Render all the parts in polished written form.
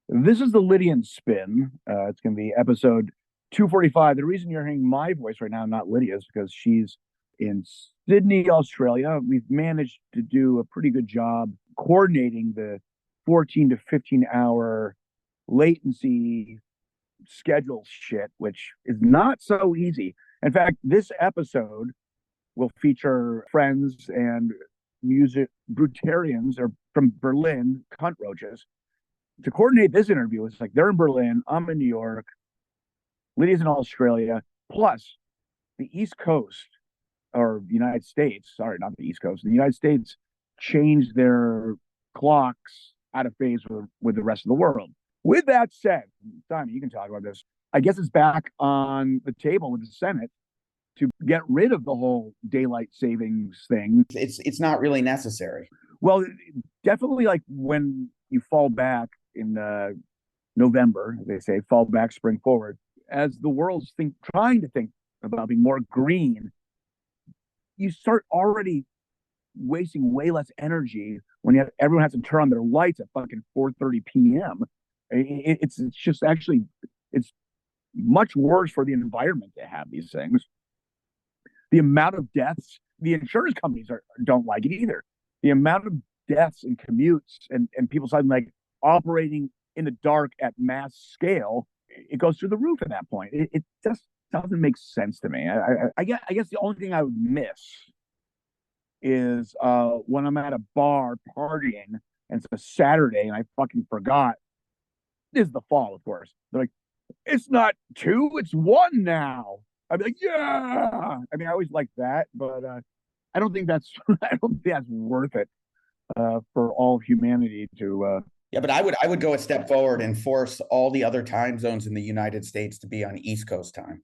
This is the Lydian spin. It's going to be episode 245. The reason you're hearing my voice right now, not Lydia's, because she's in Sydney, Australia. We've managed to do a pretty good job coordinating the 14 to 15 hour latency schedule shit, which is not so easy. In fact, this episode will feature friends and music brutarians or from Berlin, Cuntroaches. To coordinate this interview, it's like they're in Berlin, I'm in New York, Lydia's in Australia, plus the East Coast or the United States, sorry, not the East Coast, the United States changed their clocks out of phase with the rest of the world. With that said, Simon, you can talk about this. I guess it's back on the table with the Senate to get rid of the whole daylight savings thing. It's not really necessary. Well, definitely like when you fall back in November, they say, fall back, spring forward. As the world's trying to think about being more green, you start already wasting way less energy when everyone has to turn on their lights at fucking 4:30 p.m. It's just actually, it's much worse for the environment to have these things. The amount of deaths, the insurance companies don't like it either. The amount of deaths and commutes and people suddenly like operating in the dark at mass scale, it goes through the roof at that point. It just doesn't make sense to me. I guess the only thing I would miss is when I'm at a bar partying and it's a Saturday and I fucking forgot. This is the fall, of course. They're like, it's not 2, it's 1 now. I'd be like, yeah. I mean, I always like that, but I don't think that's worth it for all of humanity to. Yeah, but I would go a step forward and force all the other time zones in the United States to be on East Coast time.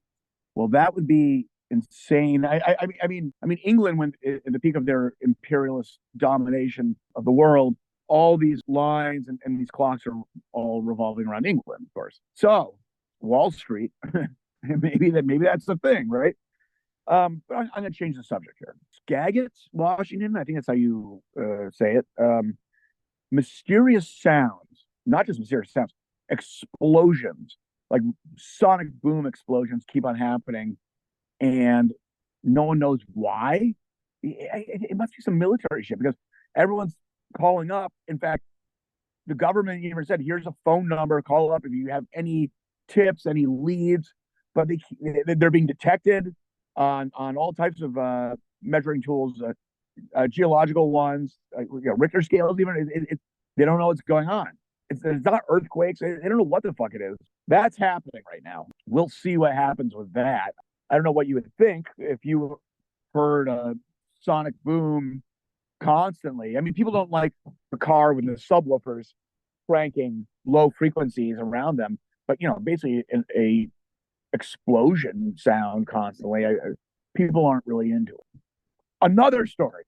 Well, that would be insane. I mean, England, when at the peak of their imperialist domination of the world, all these lines and these clocks are all revolving around England, of course. So Wall Street, maybe that's the thing, right? But I'm going to change the subject here. Skagit, Washington, I think that's how you say it. Mysterious sounds, not just mysterious sounds, explosions, like sonic boom explosions keep on happening, and no one knows why. It must be some military shit because everyone's calling up. In fact, the government even said, here's a phone number, call up if you have any tips, any leads, but they're being detected on all types of measuring tools, geological ones, Richter scales. Even they don't know what's going on. It's not earthquakes. They don't know what the fuck it is. That's happening right now. We'll see what happens with that. I don't know what you would think if you heard a sonic boom constantly. I mean, people don't like the car with the subwoofers cranking low frequencies around them, but basically a explosion sound constantly. People aren't really into it. Another story: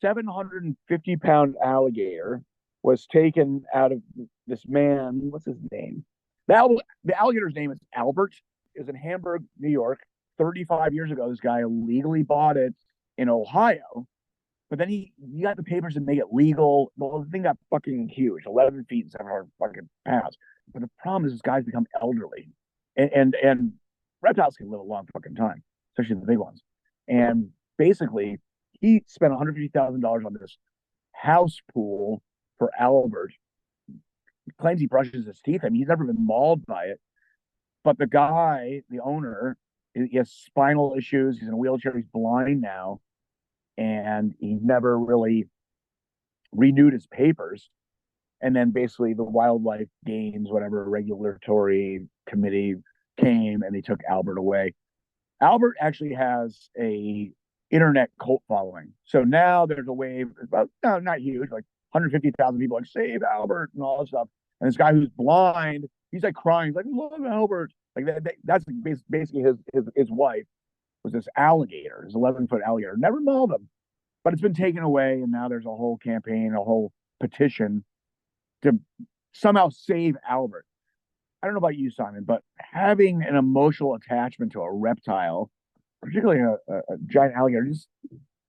750-pound alligator was taken out of this man. What's his name? The alligator's name is Albert. Is in Hamburg, New York. 35 years ago, this guy illegally bought it in Ohio, but then he got the papers to make it legal. Well, the thing got fucking huge, 11 feet and 700 fucking pounds. But the problem is this guy's become elderly, and reptiles can live a long fucking time, especially the big ones. And basically, he spent $150,000 on this house pool for Albert. He claims he brushes his teeth. I mean, he's never been mauled by it. But the guy, the owner, he has spinal issues. He's in a wheelchair. He's blind now. And he never really renewed his papers. And then basically the wildlife games, whatever regulatory committee came and they took Albert away. Albert actually has a internet cult following. So now there's a wave, about not huge, like 150,000 people like save Albert and all this stuff. And this guy who's blind, he's like crying, he's like, love Albert. Like that's basically his wife was this alligator, his 11-foot alligator. Never mauled him, but it's been taken away, and now there's a whole campaign, a whole petition to somehow save Albert. I don't know about you, Simon, but having an emotional attachment to a reptile, particularly a giant alligator, just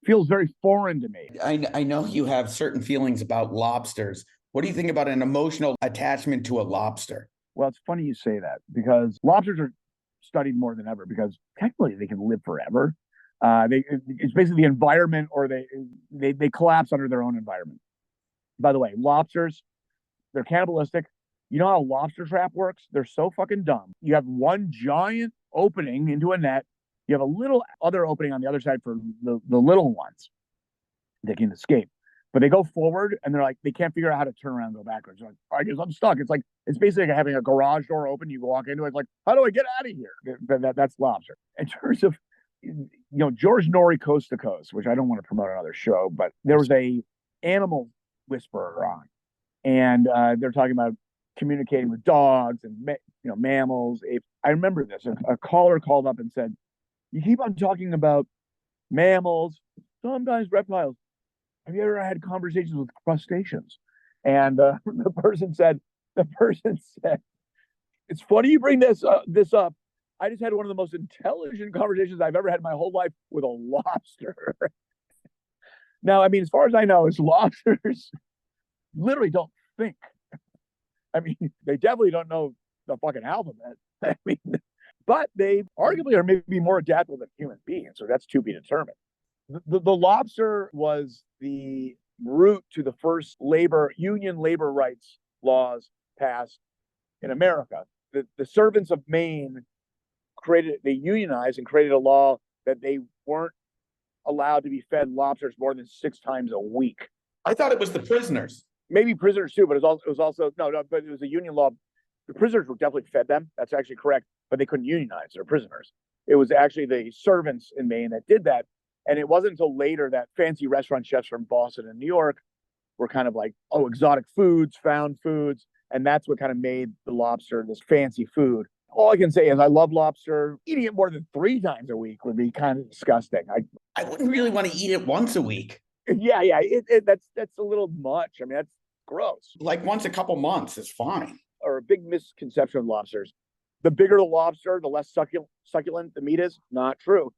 feels very foreign to me. I know you have certain feelings about lobsters, What do you think about an emotional attachment to a lobster? Well, it's funny you say that because lobsters are studied more than ever because technically they can live forever. It's basically the environment, or they collapse under their own environment. By the way, lobsters, they're cannibalistic. You know how a lobster trap works? They're so fucking dumb. You have one giant opening into a net. You have a little other opening on the other side for the little ones that can escape. But they go forward and they're like, they can't figure out how to turn around and go backwards. They're like, I guess I'm stuck. It's basically like having a garage door open. You walk into it, it's like, how do I get out of here? That's lobster. In terms of, George Norrie Coast to Coast, which I don't want to promote another show, but there was a animal whisperer on, and they're talking about communicating with dogs and mammals. I remember this. A caller called up and said, "You keep on talking about mammals, sometimes reptiles. Have you ever had conversations with crustaceans?" And the person said, "It's funny you bring this up. I just had one of the most intelligent conversations I've ever had in my whole life with a lobster." Now, I mean, as far as I know, lobsters literally don't think. I mean, they definitely don't know the fucking alphabet. I mean, but they arguably are maybe more adaptable than human beings. So that's to be determined. The lobster was the root to the first union labor rights laws passed in America. The servants of Maine they unionized and created a law that they weren't allowed to be fed lobsters more than 6 times a week. I thought it was the prisoners. Maybe prisoners too, but it was also but it was a union law. The prisoners were definitely fed them. That's actually correct, but they couldn't unionize their prisoners. It was actually the servants in Maine that did that. And it wasn't until later that fancy restaurant chefs from Boston and New York were kind of like, oh, exotic foods, found foods. And that's what kind of made the lobster this fancy food. All I can say is I love lobster. Eating it more than 3 times a week would be kind of disgusting. I wouldn't really want to eat it once a week. Yeah. That's a little much. I mean, that's gross. Like once a couple months is fine. Or a big misconception of lobsters. The bigger the lobster, the less succulent the meat is. Not true.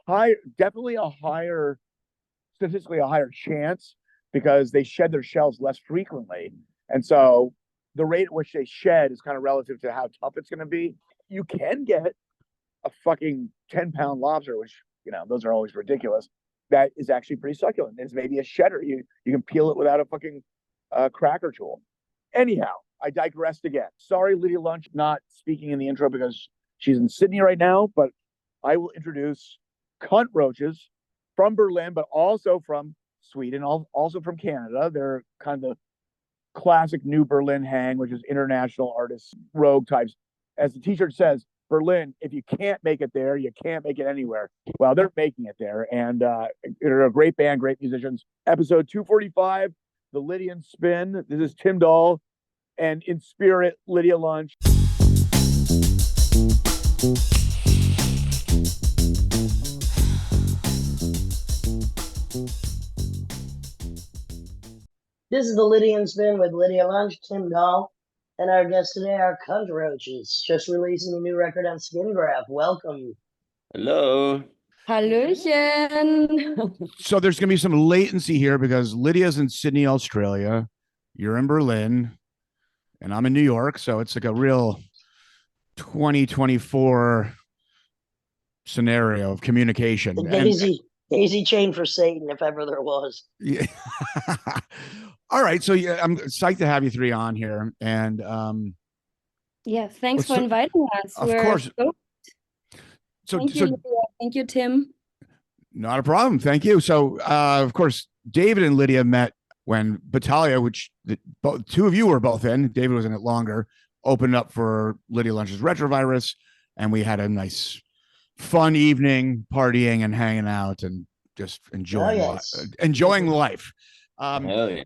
Definitely statistically a higher chance because they shed their shells less frequently. And so the rate at which they shed is kind of relative to how tough it's going to be. You can get a fucking 10-pound lobster, which, those are always ridiculous. That is actually pretty succulent. It's maybe a shedder. You can peel it without a fucking cracker tool. Anyhow, I digressed again. Sorry, Lydia Lunch, not speaking in the intro because she's in Sydney right now, but I will introduce Cuntroaches from Berlin, but also from Sweden, also from Canada. They're kind of the classic New Berlin hang, which is international artists, rogue types. As the t-shirt says, Berlin, if you can't make it there, you can't make it anywhere. Well, they're making it there. And they're a great band, great musicians. Episode 245, The Lydian Spin. This is Tim Dahl and in spirit, Lydia Lunch. This is the Lydian Spin with Lydia Lunch, Tim Dahl, and our guests today are Cuntroaches, just releasing a new record on Skin Graft. Welcome. Hello. Hallöchen. So there's going to be some latency here because Lydia's in Sydney, Australia. You're in Berlin, and I'm in New York. So it's like a real 2024 scenario of communication. The daisy chain for Satan, if ever there was. Yeah. All right. So yeah, I'm psyched to have you 3 on here. And yeah, thanks for inviting us. Of course. Thank you, Lydia. Thank you, Tim. Not a problem. Thank you. So, of course, David and Lydia met when Battaglia, which 2 of you were both in, David was in it longer, opened up for Lydia Lunch's Retrovirus. And we had a nice, fun evening partying and hanging out and just enjoying life. Hell yeah.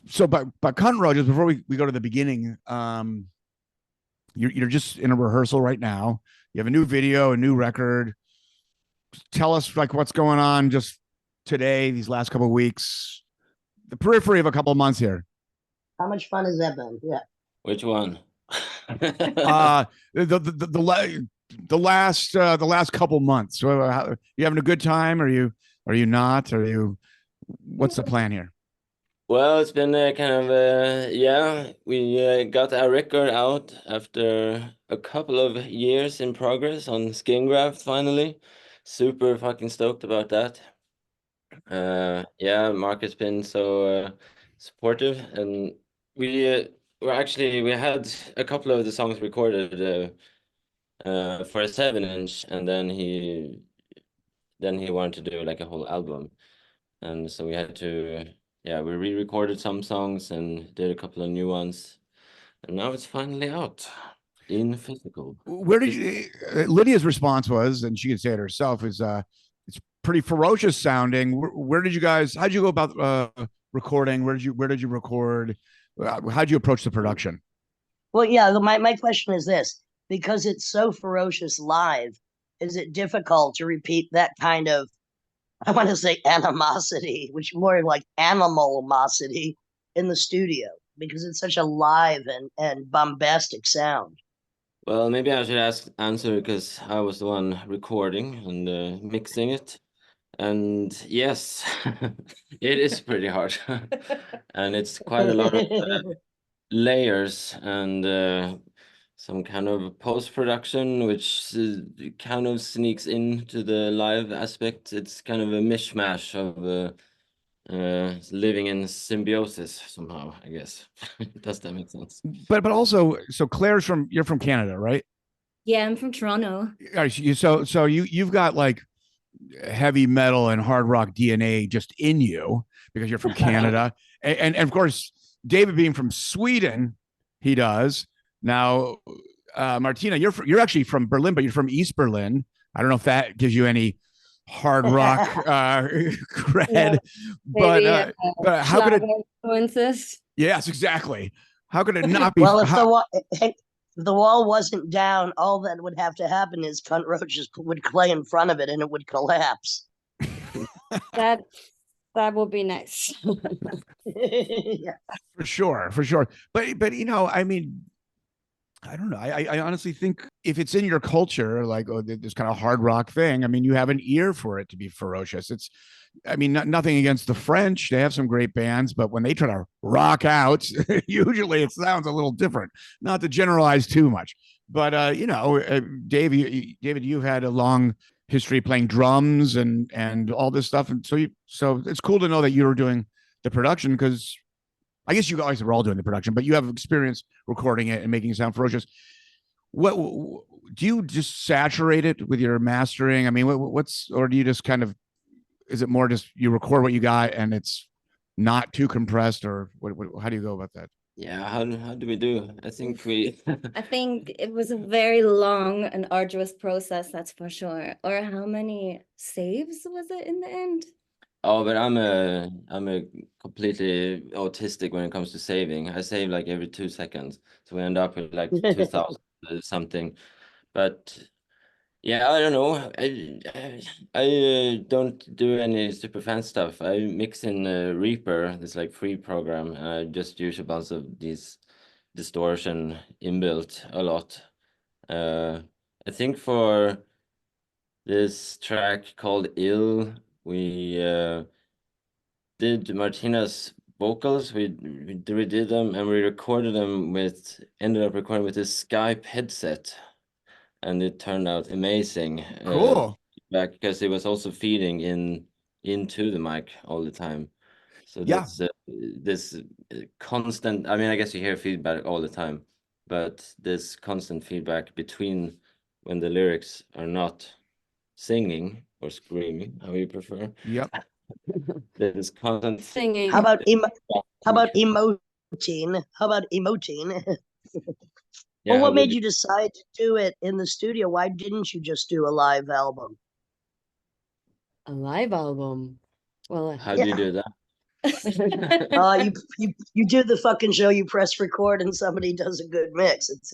So, but Cuntroaches, before we go to the beginning, you're just in a rehearsal right now. You have a new video, a new record. Tell us like what's going on just today, these last couple of weeks, the periphery of a couple of months here. How much fun has that been? Yeah. Which one? The last couple months. So, you having a good time? Are you not? What's the plan here? Well, it's been kind of yeah, we got our record out after a couple of years in progress on Skin Graft finally. Super fucking stoked about that. Yeah, Mark has been so supportive, and we had a couple of the songs recorded for a 7-inch, and then he wanted to do like a whole album, and so we had to, yeah, we re-recorded some songs and did a couple of new ones, and now it's finally out in physical. Where did you? Lydia's response was, and she could say it herself, is it's pretty ferocious sounding. Where did you guys? How'd you go about recording? Where did you record? How'd you approach the production? Well, yeah, my question is this: because it's so ferocious live, is it difficult to repeat that kind of, I want to say animosity, which more like animalmosity in the studio, because it's such a live and bombastic sound? Well, maybe I should answer because I was the one recording and mixing it. And yes, it is pretty hard. And it's quite a lot of layers and some kind of post-production, which kind of sneaks into the live aspect. It's kind of a mishmash of living in symbiosis somehow, I guess. Does that make sense? But also, so you're from Canada, right? Yeah, I'm from Toronto. All right, so you've got like heavy metal and hard rock DNA just in you because you're from Canada, and of course, David being from Sweden, he does. Now, Martina, you're actually from Berlin, but you're from East Berlin. I don't know if that gives you any hard rock cred, Yeah, but how could it? Influences. Yes, exactly. How could it not be? Well, if the wall wasn't down, all that would have to happen is Cuntroaches would play in front of it and it would collapse. That would be nice. Yeah. For sure. But you know, I mean, I don't know. I honestly think if it's in your culture, like this kind of hard rock thing, I mean, you have an ear for it to be ferocious. I mean, nothing against the French. They have some great bands, but when they try to rock out, usually it sounds a little different. Not to generalize too much, but you know, David, you've had a long history playing drums and all this stuff, and so it's cool to know that you're doing the production, because I guess you guys are all doing the production, but you have experience recording it and making it sound ferocious. What do you just saturate it with your mastering? I mean, or do you just kind of, is it more just you record what you got and it's not too compressed, or how do you go about that? Yeah, how do we do? I think I think it was a very long and arduous process, that's for sure. Or how many saves was it in the end? Oh, but I'm a completely autistic when it comes to saving. I save like every 2 seconds, so we end up with like 2000 something. But yeah, I don't know. I don't do any super fan stuff. I mix in Reaper, this like free program, and I just use a bunch of these distortion inbuilt a lot. I think for this track called Ill, we did Martina's vocals. We did them and we ended up recording with this Skype headset, and it turned out amazing. Cool. Because it was also feeding into the mic all the time. So Yeah. that's this constant. I mean, I guess you hear feedback all the time, but this constant feedback between when the lyrics are not singing or screaming, how you prefer. Yep. There's constant Singing. How about emoting? Yeah, Well, what made you decide to do it in the studio? Why didn't you just do a live album? A live album? Well, how do you do that? You do the fucking show, you press record, and somebody does a good mix. It's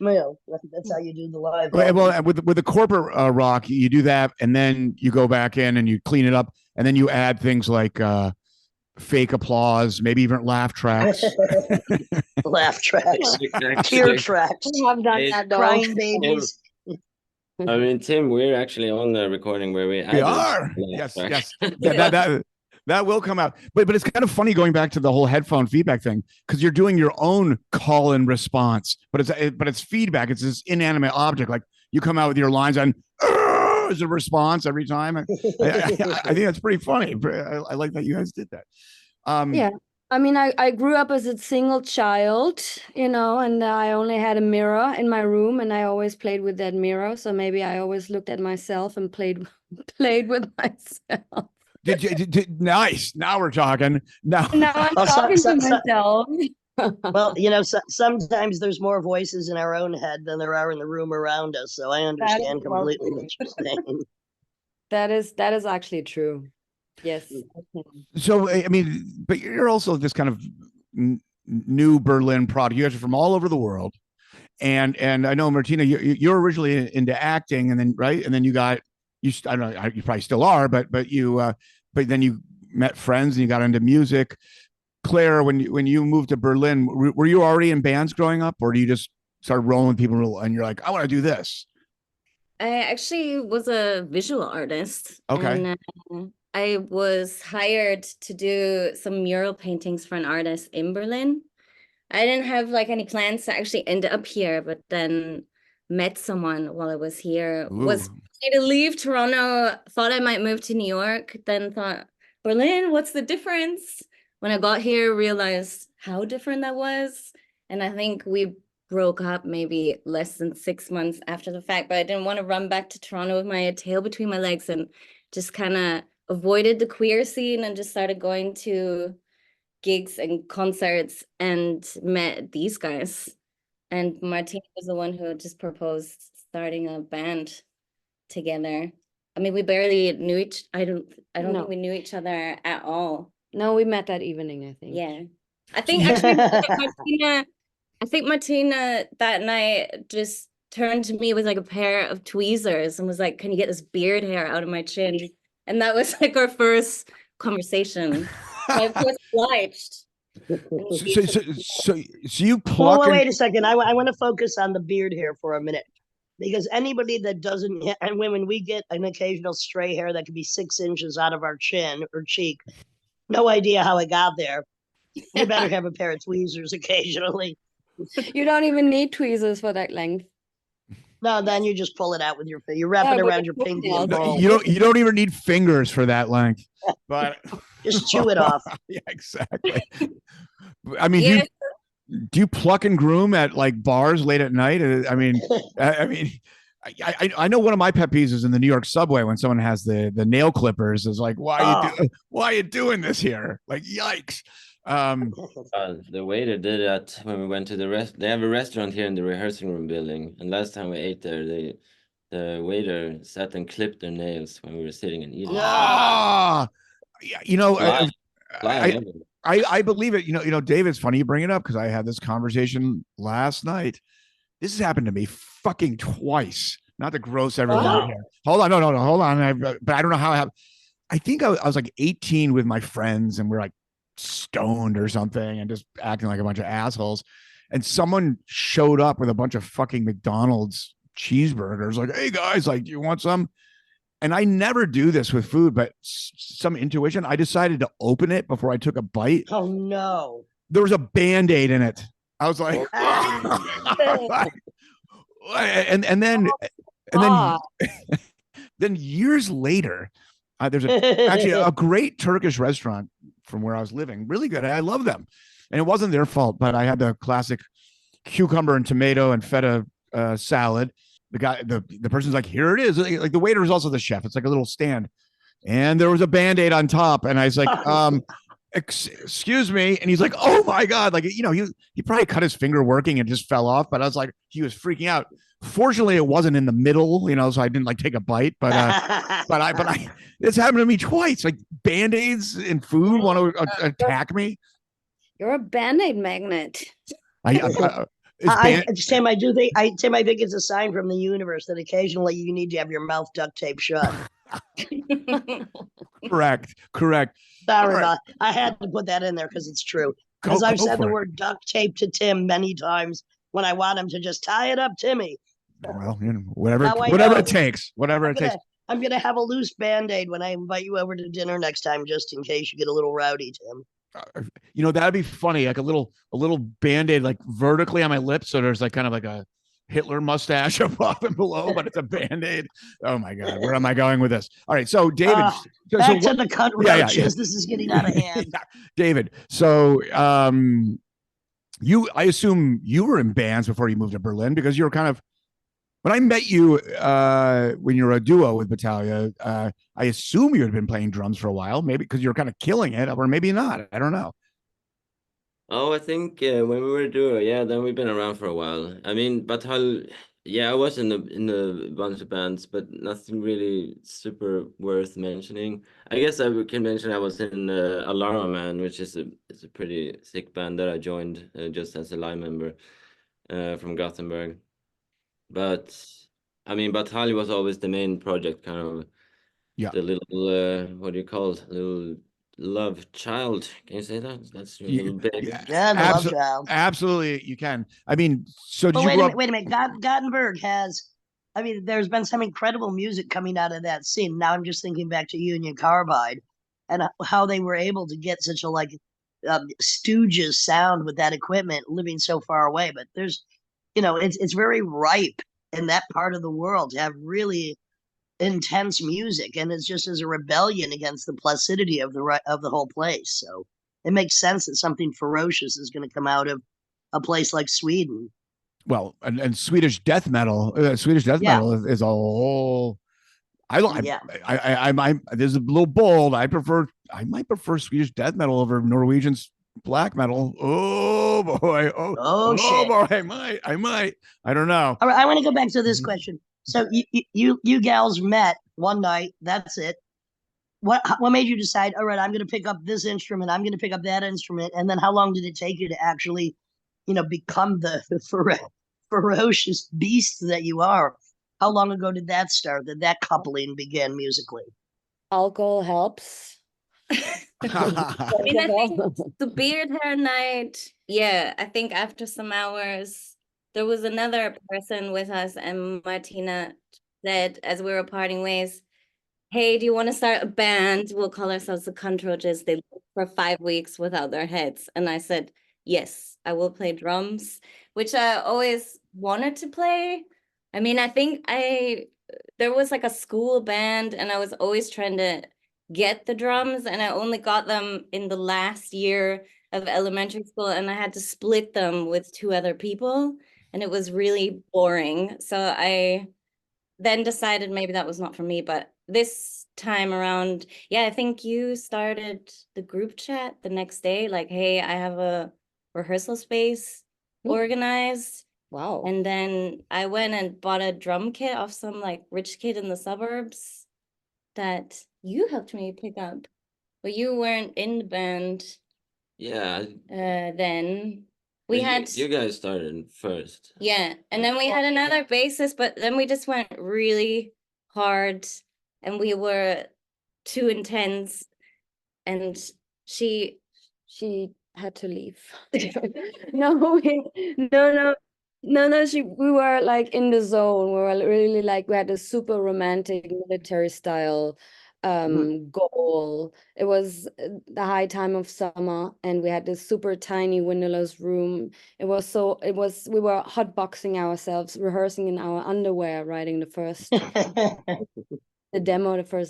that's how you do the live album. Well, with the corporate rock, you do that, and then you go back in and you clean it up, and then you add things like fake applause, maybe even laugh tracks. Laugh tracks, tear tracks, I've done that, crying babies. I mean, Tim, we're actually on the recording where we are. Yes. That That will come out. But it's kind of funny going back to the whole headphone feedback thing, because you're doing your own call and response, but it's feedback. It's this inanimate object. Like you come out with your lines and as a response every time. I think that's pretty funny. I like that you guys did that. Yeah. I mean, I grew up as a single child, you know, and I only had a mirror in my room, and I always played with that mirror. So maybe I always looked at myself and played with myself. Nice. Now we're talking. Now I'm talking to myself. Well, you know, sometimes there's more voices in our own head than there are in the room around us. So I understand completely what you're saying. That is actually true. Yes. So, I mean, but you're also this kind of new Berlin product. You guys are from all over the world. And I know, Martina, you're originally into acting, and then, right? And then I don't know, you probably still are, but then you met friends and you got into music. Claire, when you moved to Berlin, were you already in bands growing up, or do you just start rolling with people and you're like, I want to do this? I actually was a visual artist. Okay. And I was hired to do some mural paintings for an artist in Berlin. I didn't have like any plans to actually end up here, but then met someone while I was here. Ooh. Was ready to leave Toronto, thought I might move to New York, then thought, Berlin, what's the difference? When I got here, realized how different that was. And I think we broke up maybe less than 6 months after the fact, but I didn't want to run back to Toronto with my tail between my legs, and just kind of avoided the queer scene and just started going to gigs and concerts and met these guys. And Martina was the one who just proposed starting a band together. I mean, we barely knew I don't think we knew each other at all. No, we met that evening, I think. Yeah. I think actually Martina that night just turned to me with like a pair of tweezers and was like, can you get this beard hair out of my chin? And that was like our first conversation. So I was obliged. So you pluck. Well, wait a second. I want to focus on the beard hair for a minute, because anybody that doesn't, and when we get an occasional stray hair that could be 6 inches out of our chin or cheek, no idea how it got there. You better have a pair of tweezers occasionally. You don't even need tweezers for that length. No, then you just pull it out with your finger. You wrap it around your pinky. You don't even need fingers for that length. But just chew it off. Yeah, exactly. I mean, do you pluck and groom at like bars late at night? I mean, I know one of my pet peeves is in the New York subway when someone has the nail clippers. Is like, why are you doing this here? Like, yikes. The waiter did that when we went to they have a restaurant here in the rehearsing room building, and last time we ate there, the waiter sat and clipped their nails when we were sitting and eating. You know, I believe it. You know, Dave, it's funny you bring it up, because I had this conversation last night. This has happened to me fucking twice. Not to gross everyone out here. Hold on, no, hold on. But I don't know how it happened. I think I was like 18 with my friends, and we're like stoned or something and just acting like a bunch of assholes, and someone showed up with a bunch of fucking McDonald's cheeseburgers, like, hey guys, like, do you want some? And I never do this with food, but some intuition, I decided to open it before I took a bite. Oh no, there was a Band-Aid in it. I was like, and then years later, there's actually a great Turkish restaurant from where I was living. Really good. I love them. And it wasn't their fault, but I had the classic cucumber and tomato and feta salad. The person's like, here it is. Like the waiter is also the chef. It's like a little stand. And there was a Band-Aid on top. And I was like, excuse me. And he's like, oh my God. Like, you know, he probably cut his finger working and just fell off. But I was like, he was freaking out. Fortunately, it wasn't in the middle, you know, so I didn't like take a bite. But it's happened to me twice. Like Band-Aids in food want to attack me. You're a Band-Aid magnet. Tim, I think it's a sign from the universe that occasionally you need to have your mouth duct taped shut. Correct. Sorry, right. I had to put that in there because it's true. Because I've said the word duct tape to Tim many times when I want him to just tie it up, Timmy. Well, you know, whatever it takes. I'm gonna have a loose Band-Aid when I invite you over to dinner next time, just in case you get a little rowdy, Tim. You know, that'd be funny, like a little Band-Aid like vertically on my lips, so there's like kind of like a Hitler mustache above and below, but it's a Band-Aid. Oh my God, where am I going with this? All right, so David, back to the Cuntroaches. Yeah. This is getting out of hand. Yeah. David, so I assume you were in bands before you moved to Berlin, because you were kind of, when I met you when you were a duo with Battaglia, I assume you had been playing drums for a while, maybe because you were kind of killing it, or maybe not. I don't know. Oh, I think when we were a duo, yeah, then we've been around for a while. I mean, Batal, yeah, I was in a bunch of bands, but nothing really super worth mentioning. I guess can mention I was in Alarma Man, which is a pretty sick band that I joined just as a live member from Gothenburg. But I mean, Batal was always the main project, kind of the little what do you call it? Little love child. Can you say that? That's your little baby. Yeah, the love child. Absolutely, you can. I mean, so did wait a minute. Gothenburg has, I mean, there's been some incredible music coming out of that scene. Now I'm just thinking back to Union Carbide and how they were able to get such a like Stooges sound with that equipment living so far away. But there's, you know, it's very ripe in that part of the world to have really intense music, and it's just as a rebellion against the placidity of the whole place. So it makes sense that something ferocious is going to come out of a place like Sweden. Well, and Swedish death metal, metal is a whole. I there's a little bold. I might prefer Swedish death metal over Norwegian's black metal. Oh boy. Oh shit. Boy. I might. I don't know. All right, I want to go back to this question. So you gals met one night. That's it. What made you decide? All right, I'm going to pick up this instrument. I'm going to pick up that instrument. And then how long did it take you to actually, you know, become the ferocious beast that you are? How long ago did that start? Did that coupling begin musically? Alcohol helps. I mean, I think the beard hair night. Yeah, I think after some hours, there was another person with us, and Martina said, as we were parting ways, hey, do you want to start a band? We'll call ourselves the Cuntroaches. They lived for 5 weeks without their heads. And I said, yes, I will play drums, which I always wanted to play. I mean, I think there was like a school band, and I was always trying to get the drums, and I only got them in the last year of elementary school, and I had to split them with 2 other people, and it was really boring. So I then decided maybe that was not for me. But this time around, yeah, I think you started the group chat the next day, like, hey, I have a rehearsal space organized. Wow. And then I went and bought a drum kit off some like rich kid in the suburbs that you helped me pick up, but you weren't in the band. Yeah. Then you guys started first. Yeah, and then we had another bassist, but then we just went really hard, and we were too intense, and she had to leave. No, we were like in the zone. We were really like, we had a super romantic military style goal. It was the high time of summer, and we had this super tiny windowless room. We were hotboxing ourselves, rehearsing in our underwear, writing the first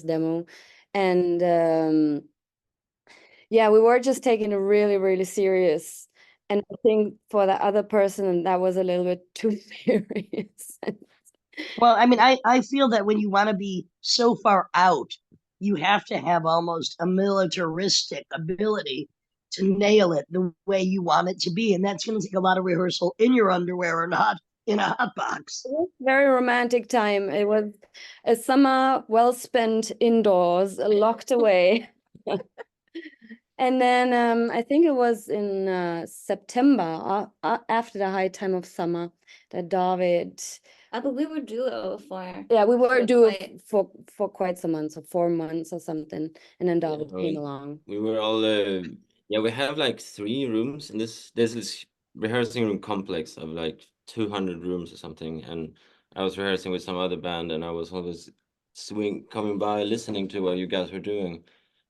demo. And yeah, we were just taking it really, really serious. And I think for the other person, that was a little bit too serious. Well, I mean, I feel that when you want to be so far out, you have to have almost a militaristic ability to nail it the way you want it to be. And that's going to take a lot of rehearsal in your underwear or not in a hot box. It was a very romantic time. It was a summer well spent indoors, locked away. And then I think it was in September, after the high time of summer, that David... but we were duo for... Yeah, we were duo for quite some months, or 4 months or something. And then David came along. We were all... we have like 3 rooms, and there's this rehearsing room complex of like 200 rooms or something. And I was rehearsing with some other band, and I was always swing coming by, listening to what you guys were doing.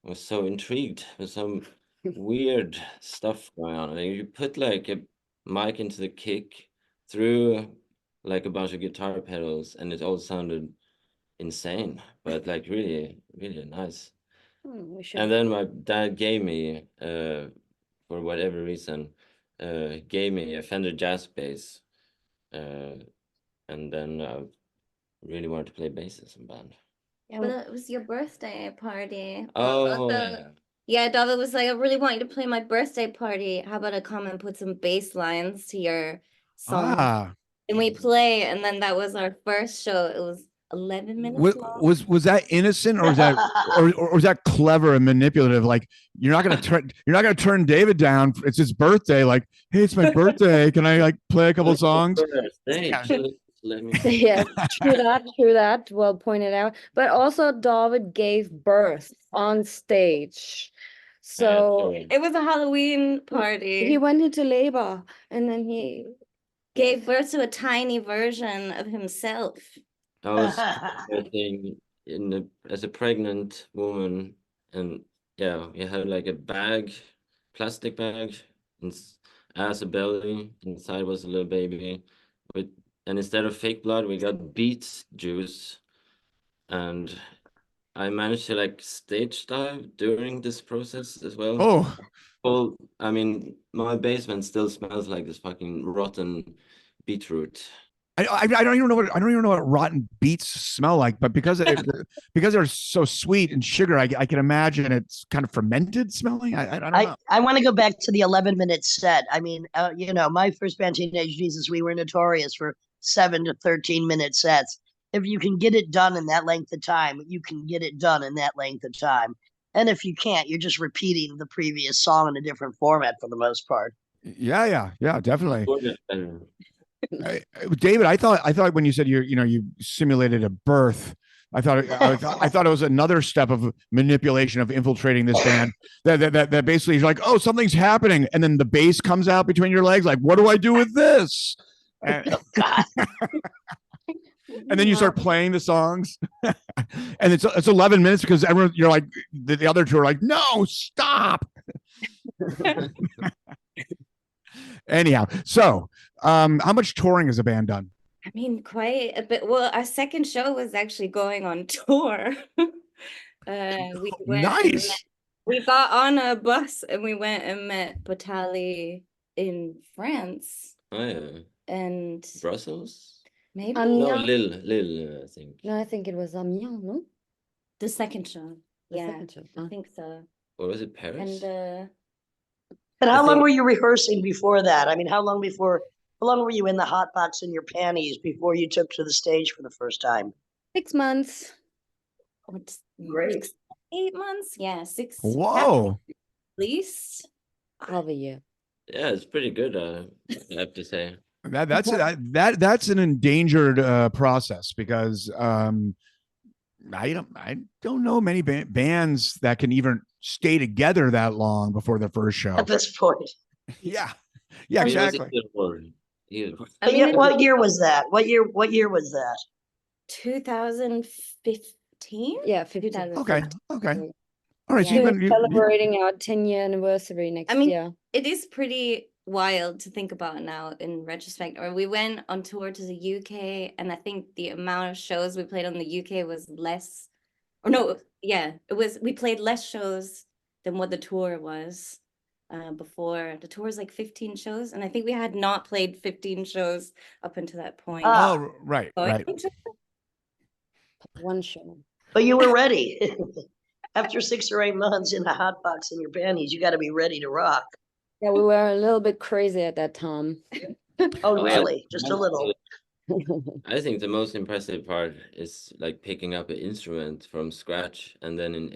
I was so intrigued with some weird stuff going on. Like, you put like a mic into the kick through like a bunch of guitar pedals, and it all sounded insane, but like really, really nice. We should. And then my dad gave me, for whatever reason, gave me a Fender Jazz bass, and then I really wanted to play bass in some band. Yeah, but it was your birthday party. Oh, Yeah, David was like, I really want you to play my birthday party. How about I come and put some bass lines to your song? Ah, And we play, and then that was our first show. It was 11 minutes long. was that innocent, or was that or was that clever and manipulative? Like, you're not gonna turn David down. It's his birthday. Like, hey, it's my birthday. Can I like play a couple songs? Yeah. Let me. Yeah, true that. Well pointed out. But also, David gave birth on stage. So It was a Halloween party. he went into labor, and then he gave birth to a tiny version of himself. I was working as a pregnant woman, and yeah, we had like a bag, plastic bag, and as a belly. Inside was a little baby, and instead of fake blood, we got beet juice, and I managed to like stage dive during this process as well. Oh, well, I mean, my basement still smells like this fucking rotten beetroot. I don't even know what rotten beets smell like, but because they're so sweet and sugar, I can imagine it's kind of fermented smelling. I don't know. I want to go back to the 11-minute set. I mean, my first band, Teenage Jesus, we were notorious for 7 to 13-minute sets. If you can get it done in that length of time, you can get it done in that length of time. And if you can't, you're just repeating the previous song in a different format for the most part. Yeah, definitely. David, I thought when you said you simulated a birth, I thought it was another step of manipulation of infiltrating this band. That basically is like, oh, something's happening, and then the bass comes out between your legs. Like, what do I do with this? And, and then you start playing the songs, and it's 11 minutes because you're like the other two are like, no, stop. Anyhow, so how much touring has the band done? I mean, quite a bit. Well, our second show was actually going on tour. Nice. We got on a bus and we went and met Batali in France. Oh yeah. And Brussels? Maybe. No, Lille, I think. No, I think it was Amiens, no? The second show. Second show. I think so. Or was it Paris? And how long were you rehearsing before that? I mean, how long were you in the hot box in your panties before you took to the stage for the first time? 6 months. Great. 8 months? Yeah, 6. Whoa. At least. Half a year. Yeah, it's pretty good, I have to say. That's an endangered process because I don't know many bands that can even stay together that long before their first show. At this point. Yeah, exactly. What year was that? What year was that? 2015? Yeah, 15. Okay. All right. Yeah. So we're celebrating our 10-year anniversary next year. It is pretty wild to think about now in retrospect. Or we went on tour to the UK, and I think the amount of shows we played on the UK was less. Or no, yeah, we played less shows than what the tour was before. The tour was like 15 shows, and I think we had not played 15 shows up until that point. Oh, right. One show. But you were ready. After 6 or 8 months in a hot box in your panties, you got to be ready to rock. Yeah, we were a little bit crazy at that time. Oh, really? Just a little. I think the most impressive part is like picking up an instrument from scratch and then in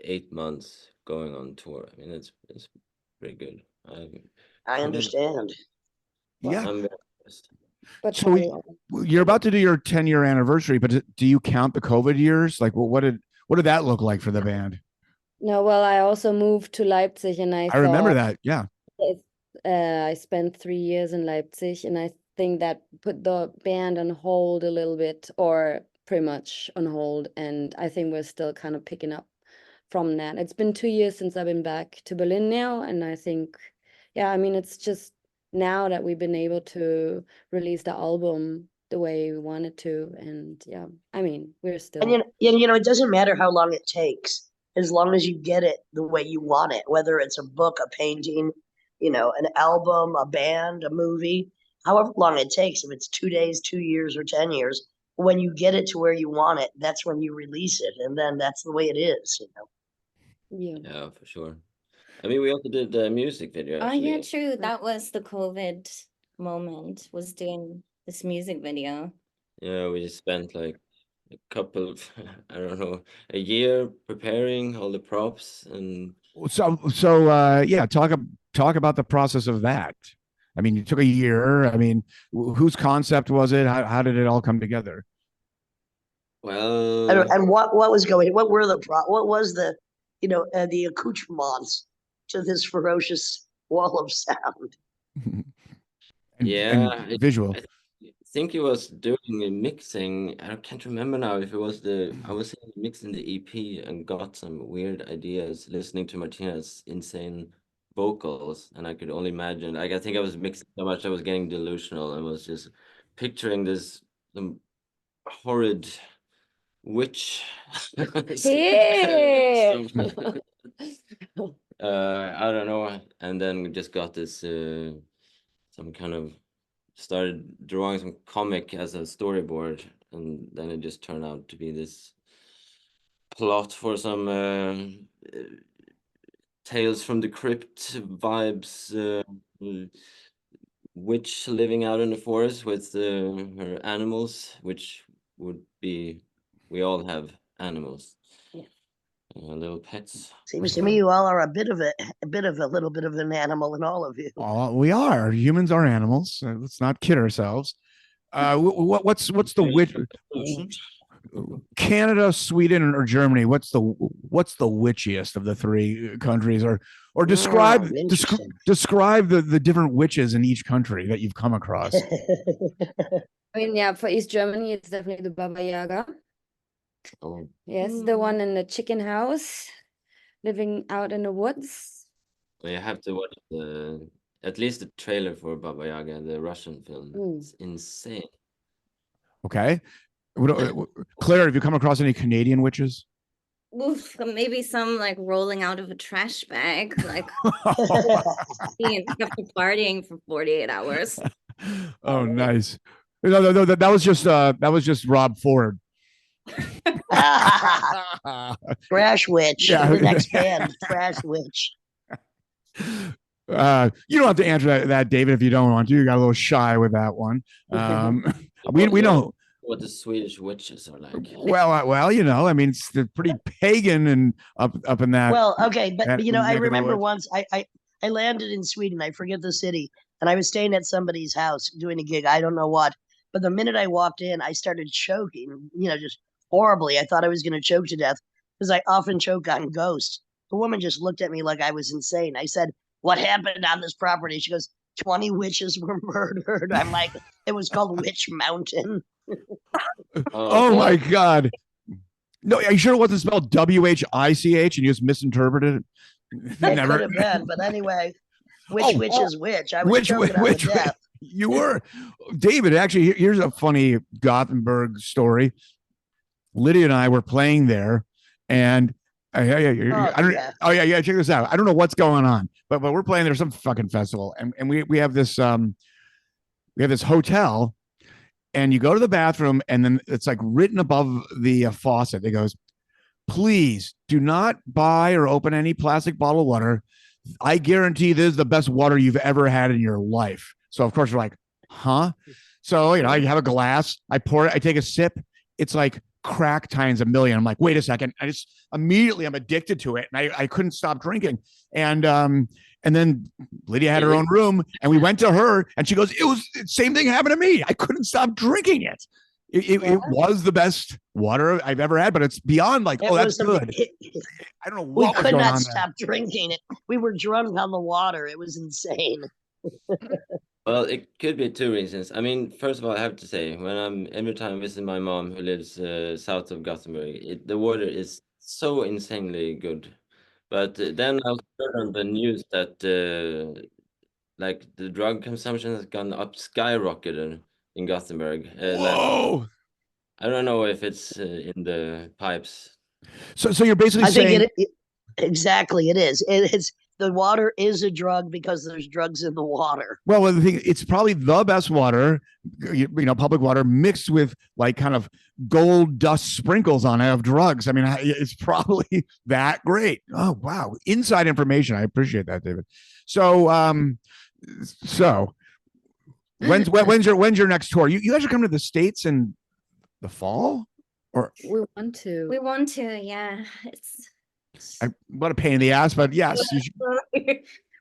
eight months going on tour. I mean, it's pretty good. I understand. Yeah. I'm very impressed. But so you're about to do your 10-year anniversary, but do you count the COVID years? Like, what did that look like for the band? No, well, I also moved to Leipzig, and I remember that. Yeah. I spent 3 years in Leipzig, and I think that put the band on hold a little bit, or pretty much on hold, and I think we're still kind of picking up from that. It's been 2 years since I've been back to Berlin now, and I think, yeah, I mean, it's just now that we've been able to release the album the way we wanted to, and yeah, I mean, we're still. And it doesn't matter how long it takes, as long as you get it the way you want it, whether it's a book, a painting, an album, a band, a movie, however long it takes, if it's 2 days, 2 years, or 10 years, when you get it to where you want it, that's when you release it. And then that's the way it is, Yeah, for sure. I mean, we also did the music video. Oh, Actually. yeah, true. That was the COVID moment, was doing this music video. Yeah, we spent like a couple of, I don't know, a year preparing all the props and. So yeah, talk about the process of that. I mean, it took a year. I mean, whose concept was it? How did it all come together? Well, and what was what was the accoutrements to this ferocious wall of sound? and visual. I think it was doing a mixing. I can't remember now if it was I was mixing the EP and got some weird ideas listening to Martina's insane vocals, and I could only imagine. Like, I think I was mixing so much I was getting delusional and was just picturing this horrid witch. Yeah. I don't know, and then just got this some kind of started drawing some comic as a storyboard, and then it just turned out to be this plot for some Tales from the Crypt vibes, witch living out in the forest with her animals, which would be, we all have animals. Little pets. Seems to me you all are a little bit of an animal in all of you. Oh, we are. Humans are animals. Let's not kid ourselves. What's the witch? Canada, Sweden, or Germany? What's the witchiest of the three countries? Or describe the different witches in each country that you've come across. I mean, yeah, for East Germany, it's definitely the Baba Yaga. Oh. Yes, the one in the chicken house, living out in the woods. So you have to watch at least the trailer for Baba Yaga, the Russian film. It's insane. Okay. Claire, have you come across any Canadian witches? Oof, maybe some like rolling out of a trash bag, like after partying for 48 hours. Oh, nice. No, that was just Rob Ford. Trash Witch. Yeah. The next band, Trash Witch. You don't have to answer that, David, if you don't want to. You got a little shy with that one. We know what the Swedish witches are like. Well, I mean, they're pretty pagan and up in that. Well, okay, but I remember once I landed in Sweden. I forget the city, and I was staying at somebody's house doing a gig. I don't know what, but the minute I walked in, I started choking. Just horribly. I thought I was going to choke to death because I often choke on ghosts. The woman just looked at me like I was insane. I said, "What happened on this property?" She goes, 20 witches were murdered. I'm like, it was called Witch Mountain. Oh my God. No, are you sure it wasn't spelled WHICH and you just misinterpreted it? It could have been, but anyway, witch is witch. I was choking on to death. You were. David, actually, here's a funny Gothenburg story. Lydia and I were playing there, and check this out. I don't know what's going on, but we're playing there some fucking festival, and we have this hotel, and you go to the bathroom, and then it's like written above the faucet. It goes, "Please do not buy or open any plastic bottled water. I guarantee this is the best water you've ever had in your life." So of course we're like, huh? So I have a glass, I pour it, I take a sip. It's like crack times a million. I'm like, wait a second. I'm addicted to it. And I couldn't stop drinking. And then Lydia had her own room, and we went to her, and she goes, it was the same thing happened to me. I couldn't stop drinking it. It was the best water I've ever had, but it's beyond like, that's good. I don't know what we could not stop drinking it. We were drunk on the water. It was insane. Well, it could be two reasons. I mean, first of all, I have to say, every time I visit my mom who lives south of Gothenburg, the water is so insanely good. But then I heard on the news that like the drug consumption has gone up skyrocketed in Gothenburg. Whoa. I don't know if it's in the pipes. So you're basically I think saying exactly it is. It's the water is a drug because there's drugs in the water. well, the thing, it's probably the best water, public water mixed with like kind of gold dust sprinkles on it of drugs. I mean, it's probably that great. Oh wow, inside information. I appreciate that, David. So when's your next tour? You guys are coming to the States in the fall, or We want to. We want to, yeah. It's what a pain in the ass, but yes, you should.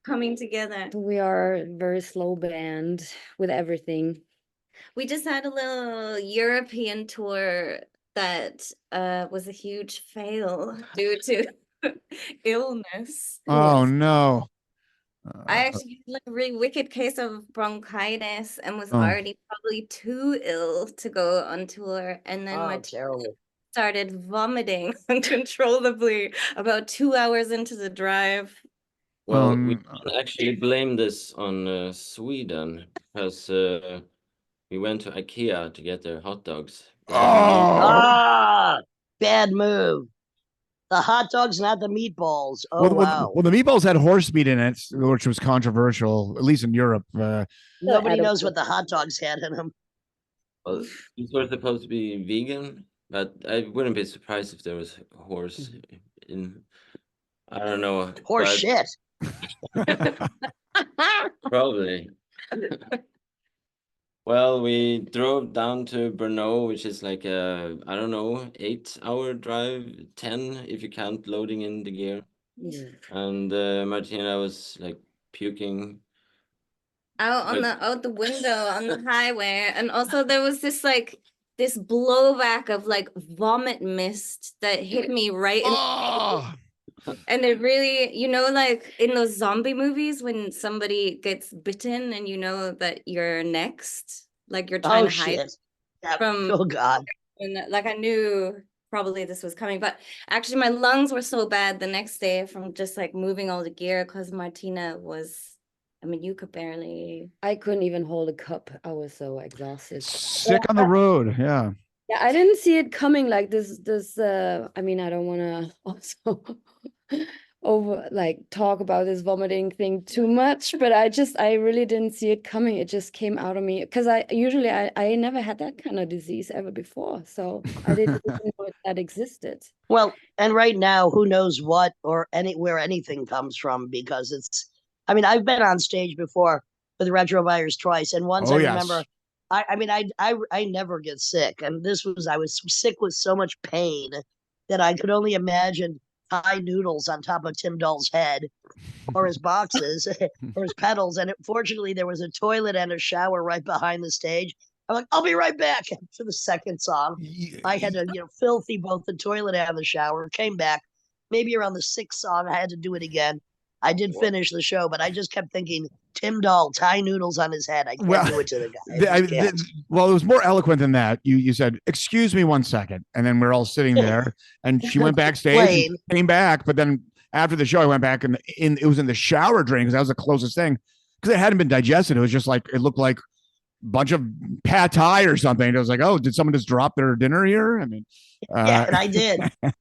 coming together. We are a very slow band with everything. We just had a little European tour that was a huge fail due to illness. Oh no. I actually had like a really wicked case of bronchitis and was Oh. already probably too ill to go on tour. And then my terrible. started vomiting uncontrollably about 2 hours into the drive. Well, we can actually blame this on Sweden because we went to IKEA to get their hot dogs. Bad move. The hot dogs, not the meatballs. Oh, well, the meatballs had horse meat in it, which was controversial, at least in Europe. Nobody knows what the hot dogs had in them. Well, these were supposed to be vegan, but I wouldn't be surprised if there was horse in. I don't know. Horse shit. Probably. Well, we drove down to Brno, which is like a, I don't know, 8-hour drive, 10 if you count loading in the gear. Yeah. And Martina was like puking out the window on the highway. And also there was this blowback of like vomit mist that hit me right in and it really, like in those zombie movies when somebody gets bitten and you know that you're next, like you're trying to hide from. Oh God! And like I knew probably this was coming, but actually my lungs were so bad the next day from just like moving all the gear because Martina was. I mean, you could barely. I couldn't even hold a cup. I was so exhausted. Sick on the road, yeah. Yeah, I didn't see it coming like this. I mean, I don't want to also talk about this vomiting thing too much, but I really didn't see it coming. It just came out of me because I never had that kind of disease ever before, so I didn't even know that existed. Well, and right now, who knows what or where anything comes from because it's. I mean, I've been on stage before with retrovirus twice, and once I remember. I never get sick, and I was sick with so much pain that I could only imagine Thai noodles on top of Tim Dahl's head, or his boxes, or his pedals. And fortunately, there was a toilet and a shower right behind the stage. I'm like, I'll be right back. For the second song, I had to, filthy both the toilet and the shower. Came back, maybe around the 6th song, I had to do it again. I did finish the show, but I just kept thinking, Tim Dahl, Thai noodles on his head. I can't do it to the guy. Well, it was more eloquent than that. You said, "Excuse me 1 second," and then we're all sitting there, and she went backstage, and came back. But then after the show, I went back, and it was in the shower drain because that was the closest thing because it hadn't been digested. It was just like it looked like a bunch of pad thai or something. It was like, oh, did someone just drop their dinner here? I mean, yeah, and I did. And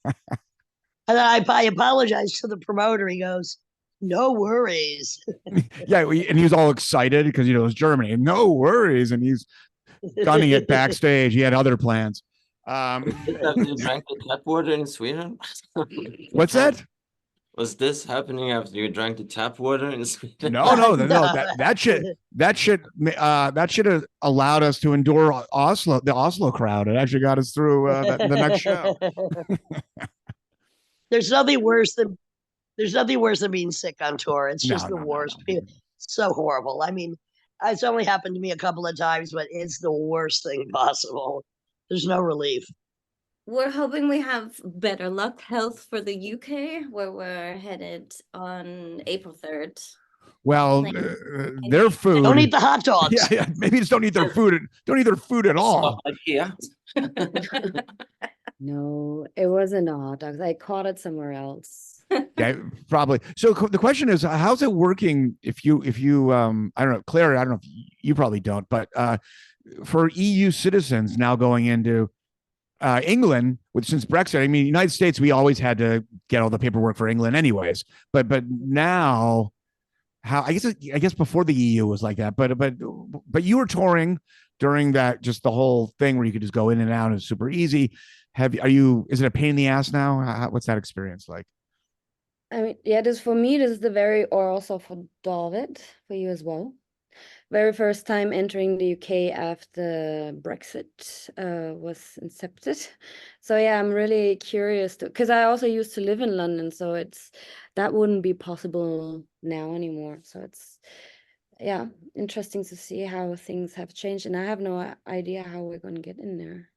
then I apologized to the promoter. He goes, "No worries." Yeah, and he was all excited because it was Germany. No worries, and he's gunning it backstage. He had other plans. You drank the tap water in Sweden? What's that? Was this happening after you drank the tap water in Sweden? No. That should have allowed us to endure the Oslo crowd. It actually got us through the next show. There's nothing worse than being sick on tour. It's just the worst. No. It's so horrible. I mean, it's only happened to me a couple of times, but it's the worst thing possible. There's no relief. We're hoping we have better luck health for the UK, where we're headed on April 3rd. Well, Like, their food. Don't eat the hot dogs. Yeah, yeah. Maybe just don't eat their food. Don't eat their food at all. Like here. No, it wasn't a hot dogs. I caught it somewhere else. Yeah, probably. So the question is, how's it working if you I don't know, Claire, I don't know if you probably don't, but for EU citizens now going into England since Brexit, I mean, United States, we always had to get all the paperwork for England anyways, but now how I guess before the EU was like that, but you were touring during that, just the whole thing where you could just go in and out and it's super easy. Is it a pain in the ass now? What's that experience like? I mean, yeah, for me, this is the very, or also for David, for you as well. Very first time entering the UK after Brexit was incepted. So yeah, I'm really curious because I also used to live in London, so that wouldn't be possible now anymore. So it's, yeah, interesting to see how things have changed, and I have no idea how we're going to get in there.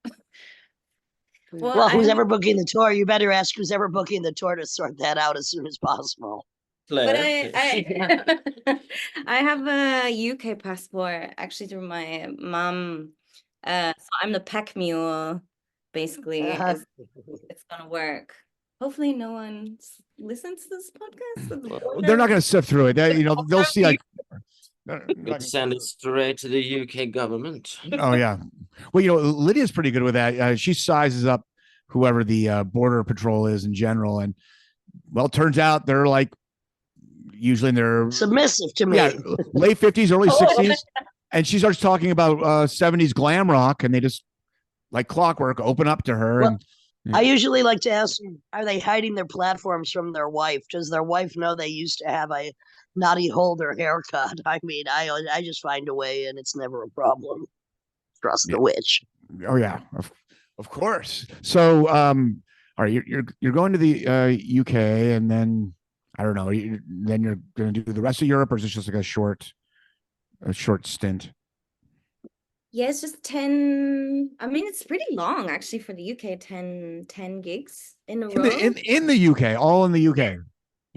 Well, who's ever booking the tour? You better ask who's ever booking the tour to sort that out as soon as possible. But Claire. I have a UK passport actually through my mom. So I'm the pack mule, basically. It's gonna work. Hopefully no one listens to this podcast. They're not going to sift through it. They'll see like. We'd send it straight to the UK government. Oh yeah. Well, Lydia's pretty good with that. She sizes up whoever the border patrol is in general, and well, turns out they're like usually in their submissive to me. Yeah, late 50s, early 60s, and she starts talking about 70s glam rock, and they just like clockwork open up to her. Well, I usually like to ask them, are they hiding their platforms from their wife? Does their wife know they used to have a Naughty Holder haircut? I mean, I just find a way, and it's never a problem. Trust the witch. Oh yeah, of course. So, all right, you're going to the UK, and then I don't know. Then you're going to do the rest of Europe, or is it just like a short stint? Yeah, it's just 10. I mean, it's pretty long actually for the UK. 10 gigs in a row. In the UK, all in the UK.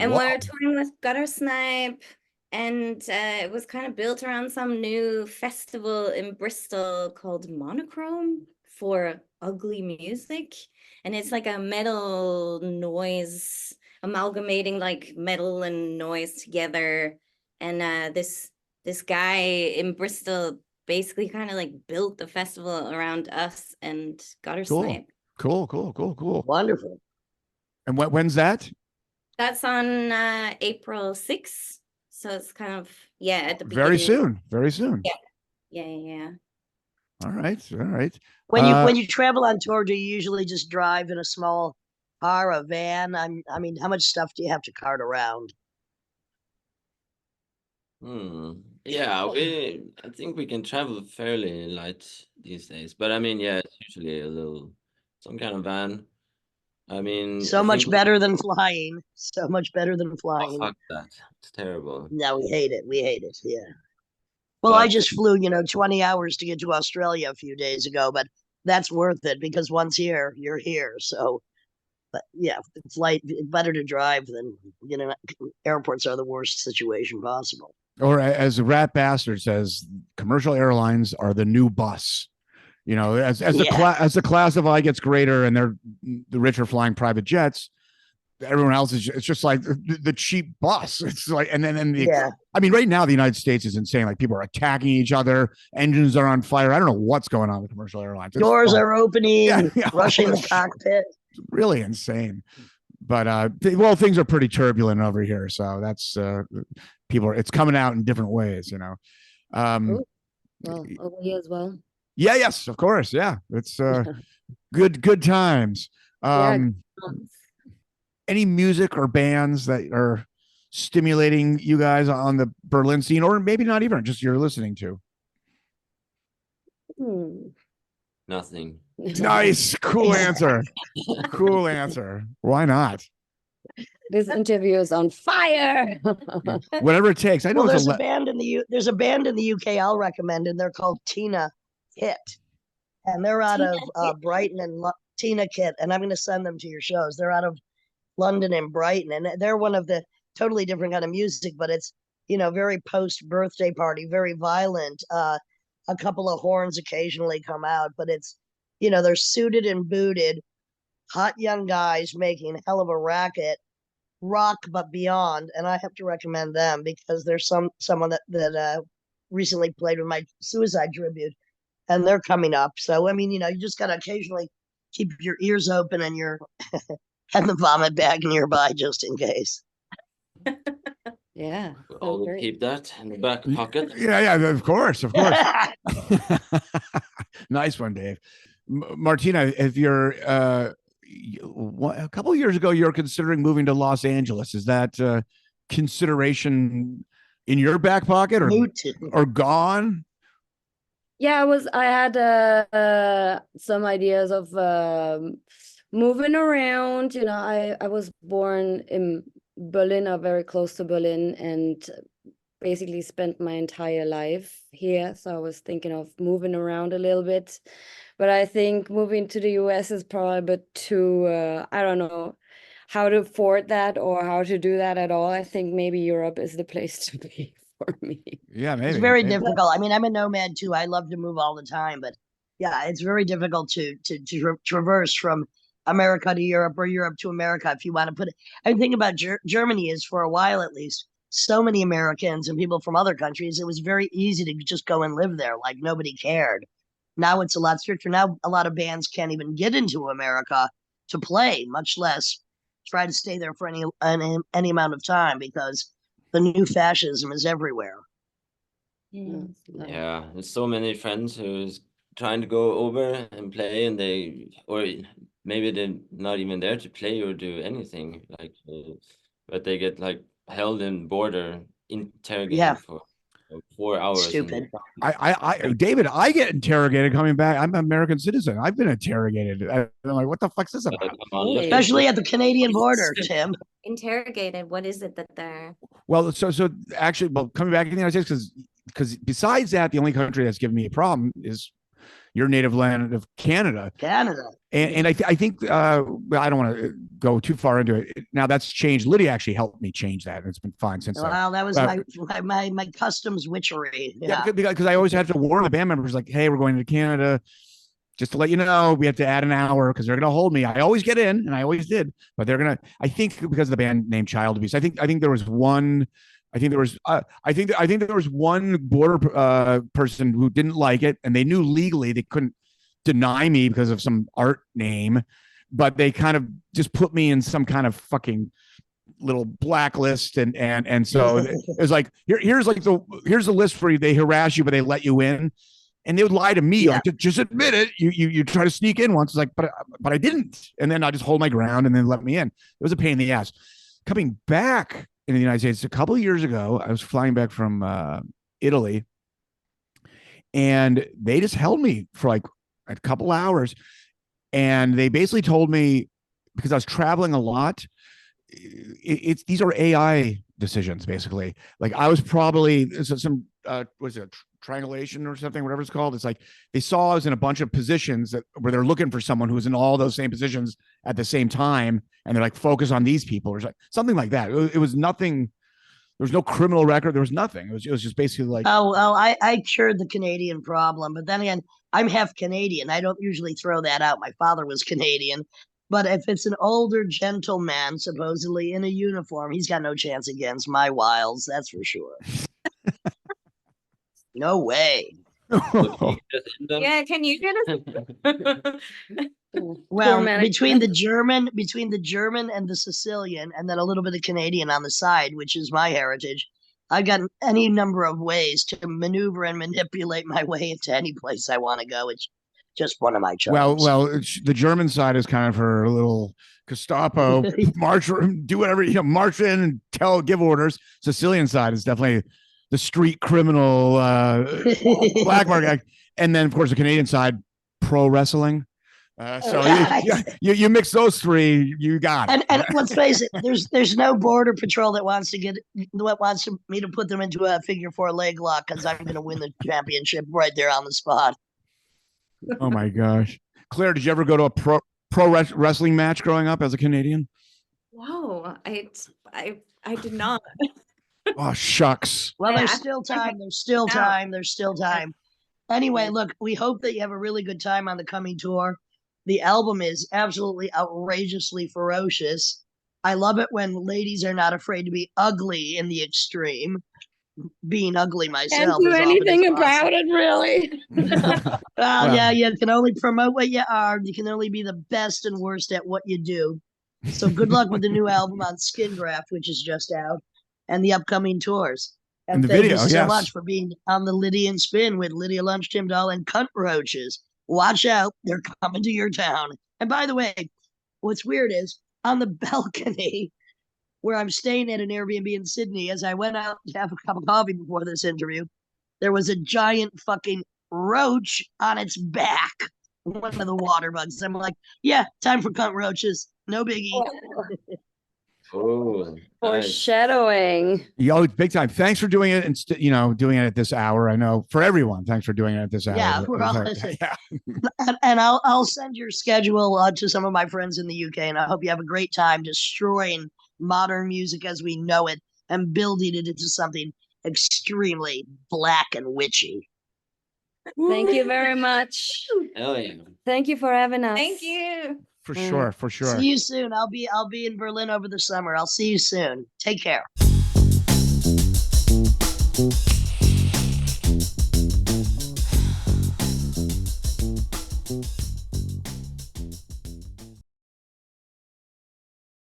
And Wow. we're touring with Gutter Snipe, and it was kind of built around some new festival in Bristol called Monochrome for ugly music. And it's like a metal noise, amalgamating like metal and noise together. And this guy in Bristol basically kind of like built the festival around us and Gutter Snipe. Cool. Wonderful. And when's that? That's on April 6th. So it's kind of, at the beginning. Very soon. Yeah. All right. When you travel on tour, do you usually just drive in a small car, a van? I mean, how much stuff do you have to cart around? Yeah, I think we can travel fairly light these days. But I mean, yeah, it's usually some kind of van. I mean, so much better than flying. So much better than flying. Oh, fuck that. It's terrible. No, we hate it. Yeah. Well, I just flew, 20 hours to get to Australia a few days ago, but that's worth it because once here, you're here. So, but yeah, flight better to drive than, airports are the worst situation possible. Or as a rat bastard says, commercial airlines are the new bus. As the class of I gets greater and the rich are flying private jets, everyone else it's just like the cheap bus. It's like, I mean, right now the United States is insane. Like people are attacking each other, engines are on fire. I don't know what's going on with commercial airlines. Doors are opening, rushing the cockpit. It's really insane. But things are pretty turbulent over here, so that's it's coming out in different ways, well, over here as well. Yeah, yes, of course. Yeah. It's good times. Any music or bands that are stimulating you guys on the Berlin scene, or maybe not even just you're listening to? Nothing. Nice. Cool answer. Why not? This interview is on fire. Whatever it takes. I know there's a band in the UK I'll recommend, and they're called Tina Kit, and they're out of Brighton and Tina Kit, and I'm going to send them to your shows. They're out of London and Brighton, and they're one of the totally different kind of music, but it's very post-birthday party, very violent. A couple of horns occasionally come out, but it's, they're suited and booted, hot young guys making a hell of a racket, rock but beyond. And I have to recommend them because there's someone that recently played with my Suicide tribute, and they're coming up. So I mean, you just gotta occasionally keep your ears open and your and the vomit bag nearby just in case. Yeah. Always great. keep that in the back pocket. Yeah, of course. Nice one, Dave. Martina, if you're a couple of years ago, you were considering moving to Los Angeles. Is that consideration in your back pocket or gone? Yeah, I had some ideas of moving around. I was born in Berlin, or very close to Berlin, and basically spent my entire life here. So I was thinking of moving around a little bit. But I think moving to the US is probably a bit too, I don't know how to afford that or how to do that at all. I think maybe Europe is the place to be for me. Yeah, maybe. It's very difficult. I mean, I'm a nomad too. I love to move all the time, but yeah, it's very difficult to traverse from America to Europe or Europe to America if you want to put it. I think about Germany is, for a while at least, so many Americans and people from other countries, it was very easy to just go and live there, like nobody cared. Now it's a lot stricter. Now a lot of bands can't even get into America to play, much less try to stay there for any amount of time, because the new fascism is everywhere. Yeah, there's so many friends who's trying to go over and play, and or maybe they're not even there to play or do anything, like, but they get like held in border, interrogated for 4 hours. Stupid. David, I get interrogated coming back. I'm an American citizen. I've been interrogated. I'm like, what the fuck's this about? Especially at the Canadian border, Tim. Interrogated. What is it that they're? Well, so actually, coming back in the United States, because besides that, the only country that's given me a problem is your native land of Canada. And I think I don't want to go too far into it. Now that's changed. Lydia actually helped me change that, and it's been fine since. Well, that was my customs witchery. Yeah, because I always had to warn the band members, like, hey, we're going to Canada. Just to let you know, we have to add an hour because they're going to hold me. I always get in, and I always did, but they're going to. I think because of the band name Child Abuse. I think there was one. I think there was one border person who didn't like it, and they knew legally they couldn't deny me because of some art name, but they kind of just put me in some kind of fucking little blacklist, and so it was like here's the list for you. They harass you, but they let you in, and they would lie to me, like, just admit it. You try to sneak in once, like, but I didn't, and then I just hold my ground, and then let me in. It was a pain in the ass. Coming back in the United States a couple of years ago, I was flying back from Italy, and they just held me for like a couple hours, and they basically told me, because I was traveling a lot, these are AI decisions, basically. Like, I was probably some was it triangulation or something, whatever it's called. It's like they saw I was in a bunch of positions where they're looking for someone who was in all those same positions at the same time, and they're like, focus on these people, or something like that. It was nothing. There was no criminal record. There was nothing. It was just basically like, I cured the Canadian problem, but then again, I'm half Canadian. I don't usually throw that out. My father was Canadian. But if it's an older gentleman, supposedly in a uniform, he's got no chance against my wilds. That's for sure. No way. Yeah, can you get us? Well, between the German and the Sicilian, and then a little bit of Canadian on the side, which is my heritage, I've got any number of ways to maneuver and manipulate my way into any place I want to go. It's just one of my charms. Well, the German side is kind of her little Gestapo march, do whatever, march in and give orders. Sicilian side is definitely the street criminal, black market, and then of course the Canadian side, pro wrestling. So you mix those three, you got it. And let's face it, there's no border patrol that wants me to put them into a figure 4 leg lock, because I'm going to win the championship right there on the spot. Oh my gosh, Claire, did you ever go to a pro wrestling match growing up as a Canadian? No, I did not. Oh, shucks. Well, Yeah, there's I- still time. There's still Out. time. There's still time. Anyway, look, we hope that you have a really good time on the coming tour. The album is absolutely outrageously ferocious. I love it when ladies are not afraid to be ugly in the extreme. Being ugly Can't myself do as often anything as about possible. it, really. Well, Wow. yeah, you can only promote what you are. You can only be the best and worst at what you do. So good luck with the new album on Skin Graft, which is just out, and the upcoming tours. And the thank video, you so yes. much for being on the Lydian Spin with Lydia Lunch, Tim Dahl, and Cuntroaches. Watch out, they're coming to your town. And by the way, what's weird is on the balcony where I'm staying at an Airbnb in Sydney, as I went out to have a cup of coffee before this interview, there was a giant fucking roach on its back. One of the water bugs. I'm like, yeah, time for cunt roaches. No biggie. Oh, nice. Foreshadowing. Yo, big time. Thanks for doing it and doing it at this hour. I know for everyone. Thanks for doing it at this hour. Yeah, we're all Yeah. And I'll send your schedule to some of my friends in the UK, and I hope you have a great time destroying modern music as we know it and building it into something extremely black and witchy. Thank you very much. Hell yeah. Thank you for having us. Thank you. For sure. For sure. See you soon. I'll be in Berlin over the summer. I'll see you soon. Take care.